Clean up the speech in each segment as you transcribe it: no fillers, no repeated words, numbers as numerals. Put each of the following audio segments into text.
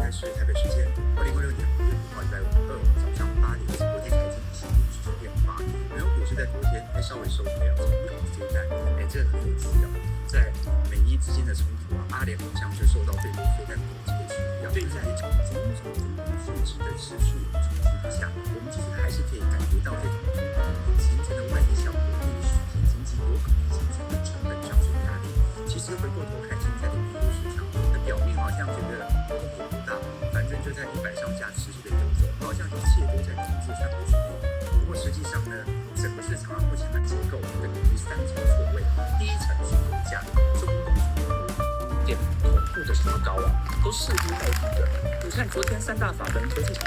在是台北时间2026年5月5号礼拜五早上8点，国际财经新闻持续变化。美国股市在昨天稍微收回从1.9站，这个很有趣啊。在美伊之间的冲突阿联好像就受到最多所在国际的注意啊。所以在种种数值的持续冲击之下，我们其实还是可以感觉到这种形成的外溢效果，对于实体经济有可能形成的成本上升压力。其实回过头看现在的美国市场，那表面好像觉得波动也不大，反正就在100上下持续的游走，好像一切都在控制范围之内。不过实际上呢，整个市场目前的结构分别是3层错位。第一层是油价，中东点同步的调高啊，都势不待发的。你看昨天3大法人科技厂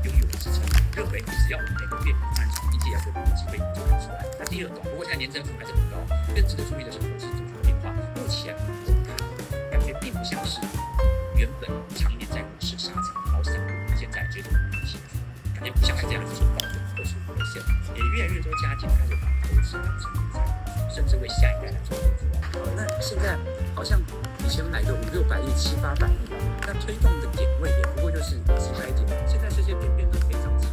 拥有支撑，认为只要美国变慢从一季就有机会就看出来。那第二个，不过现在年增幅还是很高，更值得注意的是国际组成变化。目前我们看感觉并不像是原本常年在股市下沉的好散户，现在觉得幸福，感觉不像是这样子报的25%，也越来越多家庭开始把投资当成理财，甚至为下一代来做投资。那现在好像以前买个500-600亿、700-800亿，那推动的点位也不过就是几百点，现在这些偏偏都可以涨起。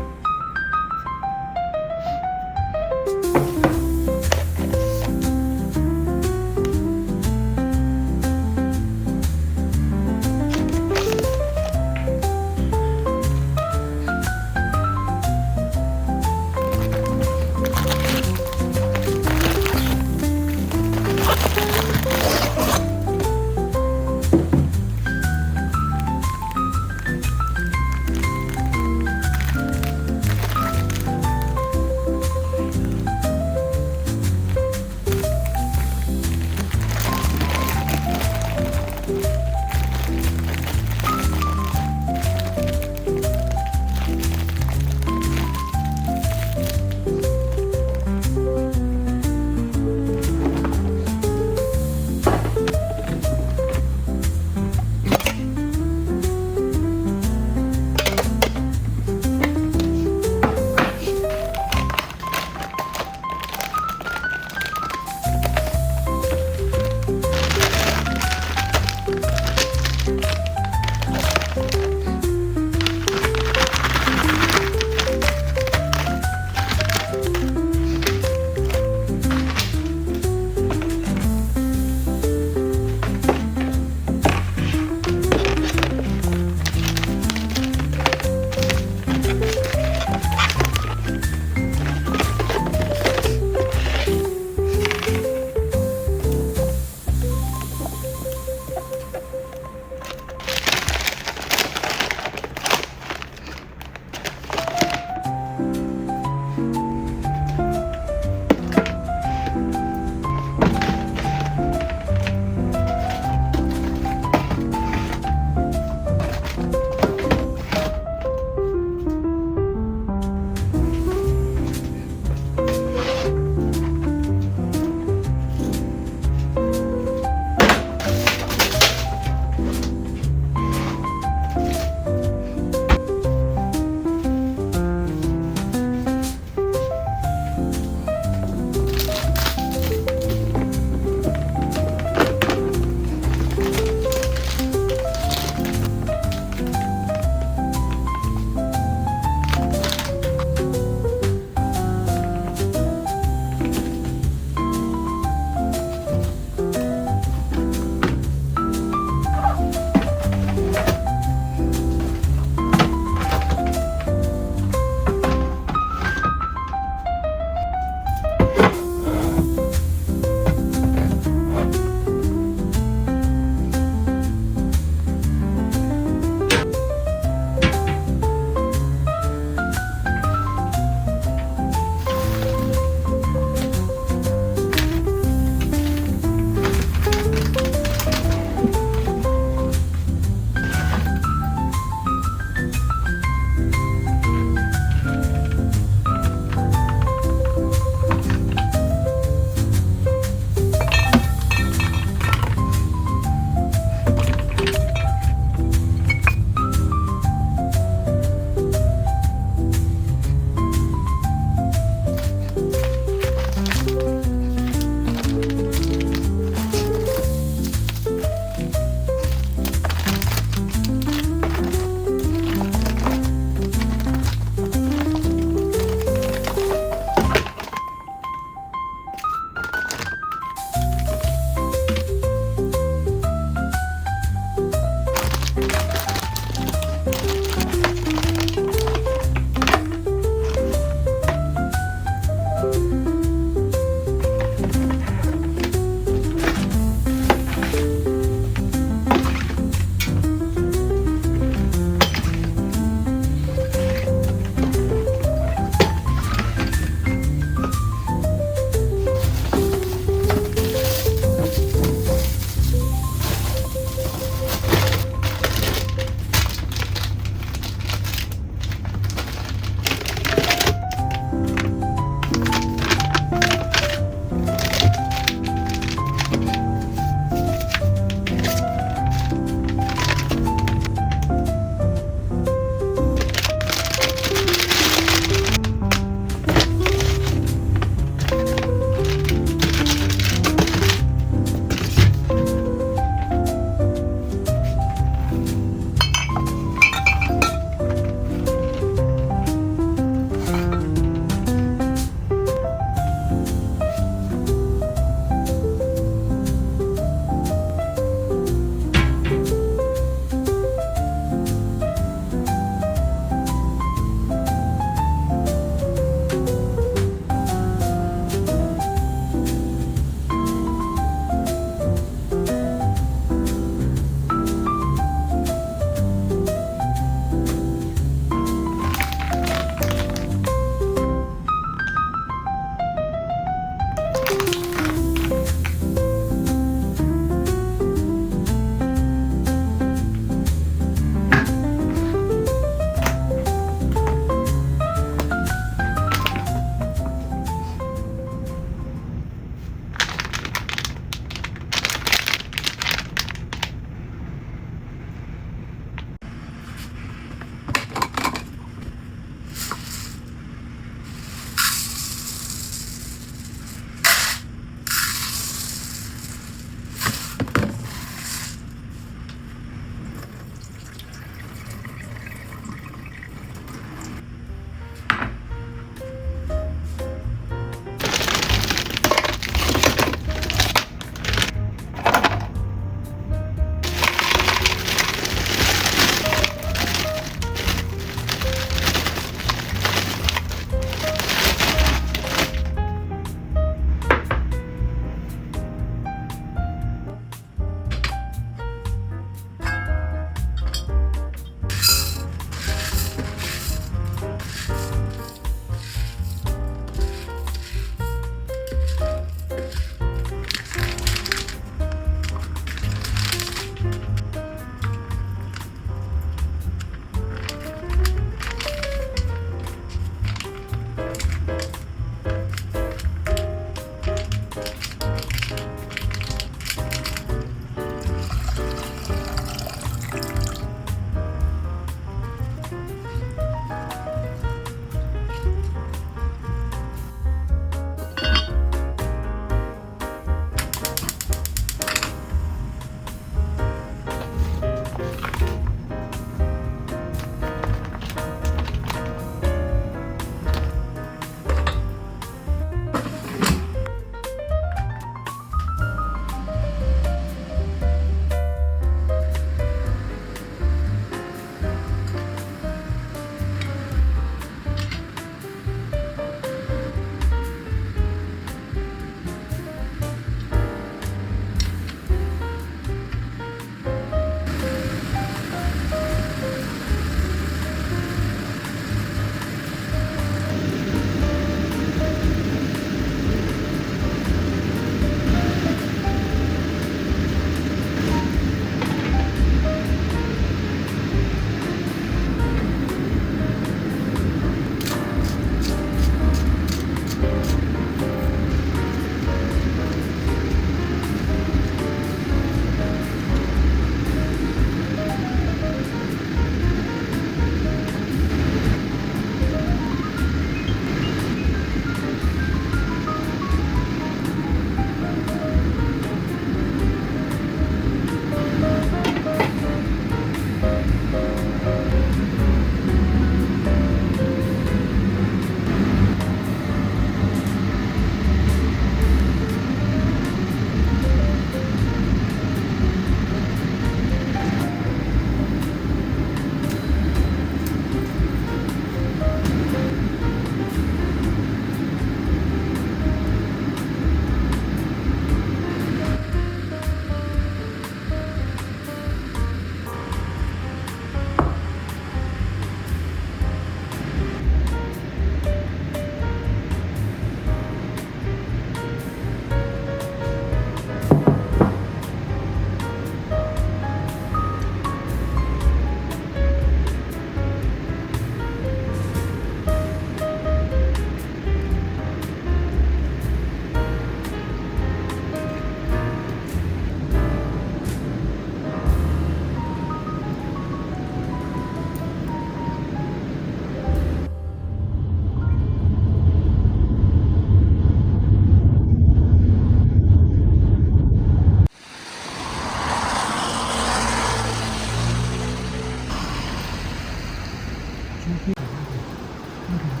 可以把那个